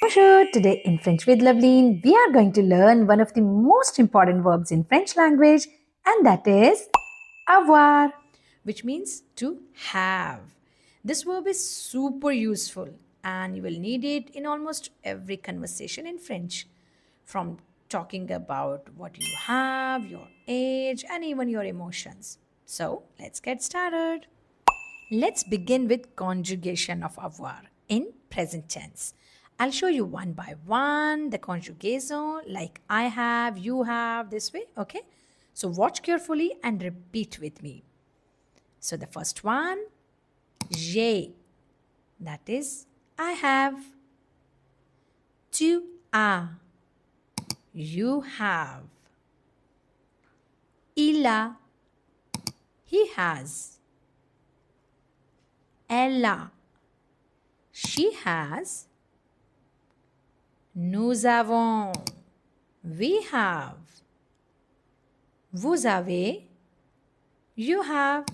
Bonjour! Today in French with Loveleen, we are going to learn one of the most important verbs in French language, and that is avoir, which means to have. This verb is super useful and you will need it in almost every conversation in French. From talking about what you have, your age, and even your emotions. So let's get started. Let's begin with conjugation of avoir in present tense. I'll show you one by one the conjugation like I have, you have, this way, okay? So watch carefully and repeat with me. So the first one, j'ai, that is I have. Tu as, you have. Il a, he has. Elle a, she has. Nous avons, we have. Vous avez, you have.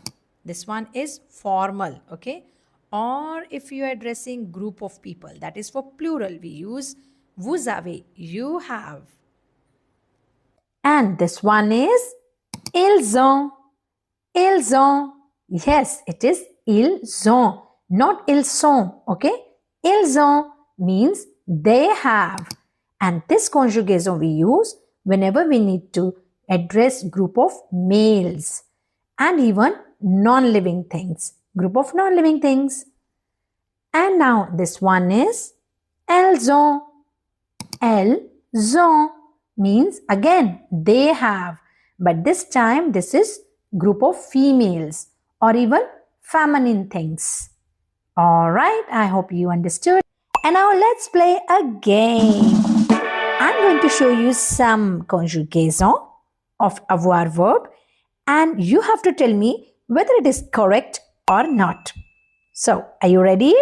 This one is formal, okay? Or if you are addressing group of people, that is for plural, we use vous avez, you have. and this one is ils ont. Ils ont. Yes, it is ils ont, not ils sont, okay? Ils ont means they have, and this conjugation we use whenever we need to address group of males and even non-living things, group of non-living things. And now this one is elles ont. Elles ont means again they have, but this time this is group of females or even feminine things. Alright, I hope you understood. And now let's play a game. I'm going to show you some conjugation of avoir verb and you have to tell me whether it is correct or not. So, are you ready?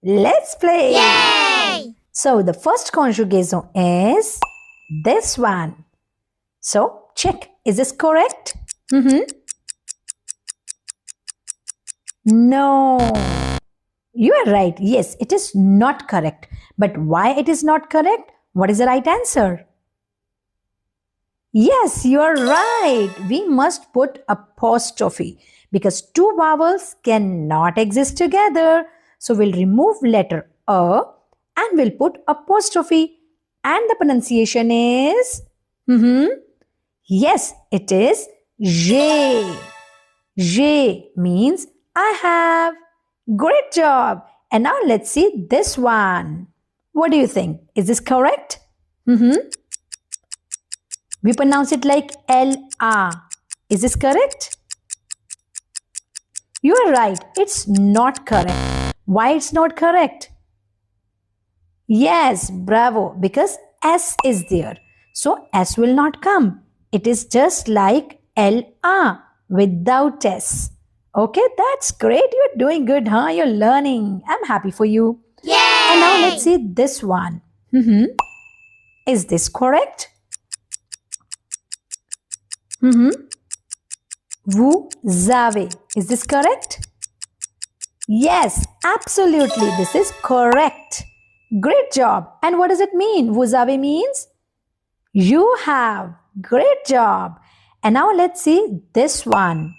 Let's play! Yay! So, the first conjugation is this one. So, check. Is this correct? No. You are right. Yes, it is not correct. But why it is not correct? What is the right answer? Yes, you are right. We must put apostrophe because two vowels cannot exist together. So we'll remove letter A and we'll put apostrophe. And the pronunciation is? Yes, it is j'ai. J'ai means I have. Great job. And now let's see this one. What do you think? Is this correct? We pronounce it like L-A. Is this correct? You are right. It's not correct. Why it's not correct? Yes, bravo. Because S is there. So S will not come. It is just like L-A without S. Okay, that's great. You're doing good, huh? You're learning. I'm happy for you. Yay! And now let's see this one. Is this correct? Vous avez. Is this correct? Yes, absolutely. This is correct. Great job. And what does it mean? Vous avez means you have. Great job. And now let's see this one.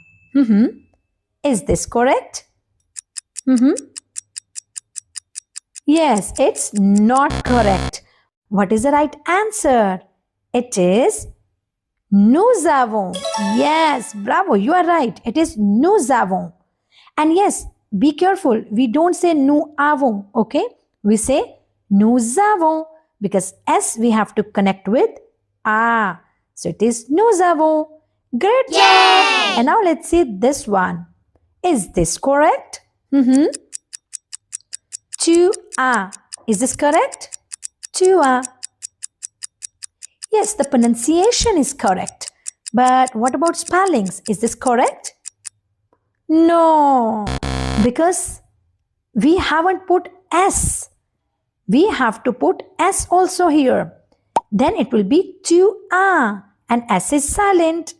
Is this correct? Yes, it's not correct. What is the right answer? It is nous avons. Yes, bravo, you are right. It is nous avons. And yes, be careful. We don't say nous avons, okay? We say nous avons because S we have to connect with A. So it is nous avons. Great job. Yay! And now let's see this one. Is this correct? Tu as. Is this correct? Tu as. Yes, the pronunciation is correct. But what about spellings? Is this correct? No, because we haven't put S. We have to put S also here. Then it will be tu as and S is silent.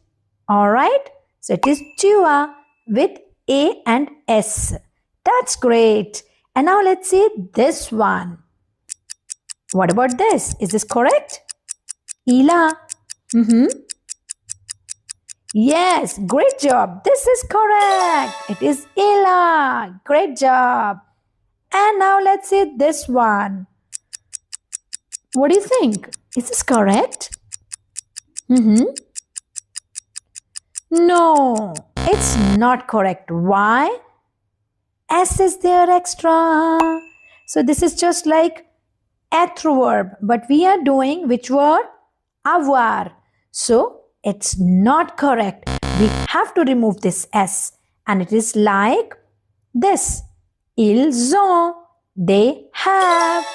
Alright? So it is tu as with A and S. That's great. And now let's see this one. What about this? Is this correct? Il a. Yes, great job. This is correct. It is il a. Great job. And now let's see this one. What do you think? Is this correct? No, it's not correct. Why? S is there extra. So this is just like être verb. But we are doing which word? Avoir. So it's not correct. We have to remove this S. And it is like this. Ils ont. They have.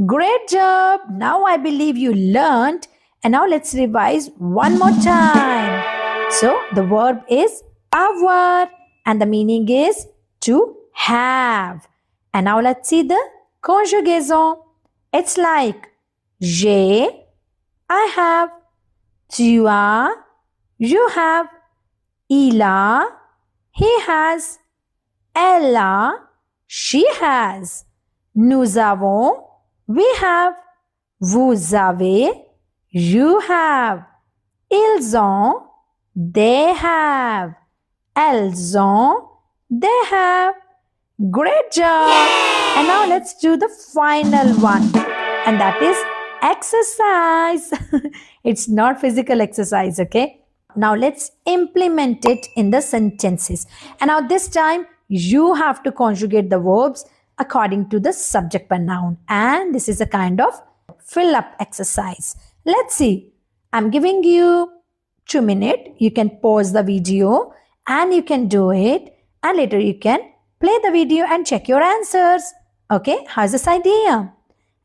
Great job. Now I believe you learned. And now let's revise one more time. So the verb is avoir. And the meaning is to have. And now let's see the conjugation. It's like j'ai, I have, tu as, you have, il a, he has, elle a, she has, nous avons, we have, vous avez, you have, ils ont, they have, elles ont, they have. Great job! Yay! And now let's do the final one. And that is exercise. It's not physical exercise, okay? Now let's implement it in the sentences. And now this time you have to conjugate the verbs according to the subject pronoun. And this is a kind of fill up exercise. Let's see. I'm giving you 2 minutes. You can pause the video and you can do it. And later you can play the video and check your answers. Okay, how's this idea?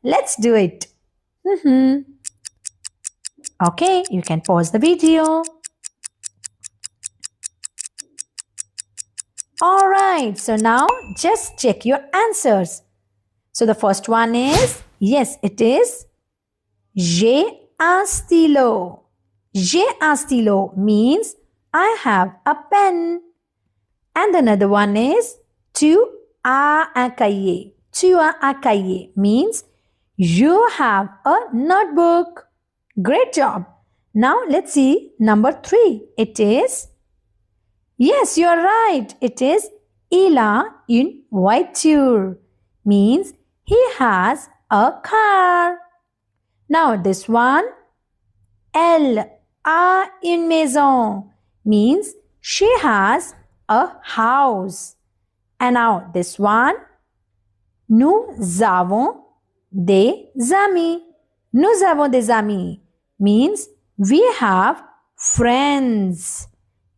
Let's do it. Okay, you can pause the video. Alright, so now just check your answers. So the first one is, yes, it is j'ai un stylo. J'ai un stylo means I have a pen. And another one is tu as un cahier. Tu as un cahier means you have a notebook. Great job. Now let's see number 3. It is, yes, you are right. It is il a une voiture means he has a car. Now this one, elle a une maison means she has a house. And now this one, nous avons des amis. Nous avons des amis means we have friends.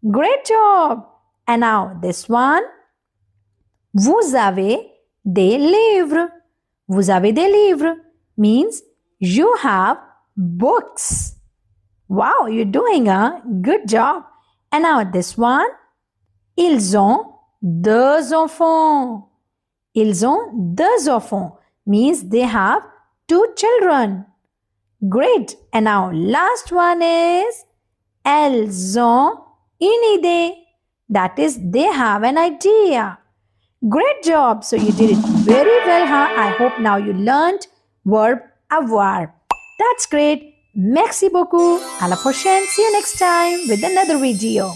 Great job. And now this one, vous avez des livres. Vous avez des livres means you have books. Wow, you're doing a good job. And now this one, ils ont 2 enfants. Ils ont 2 enfants means they have 2 children. Great. And now last one is elles ont une idée. That is, they have an idea. Great job. So you did it very well, huh? I hope now you learned verb avoir. That's great. Merci beaucoup. À la prochaine. See you next time with another video.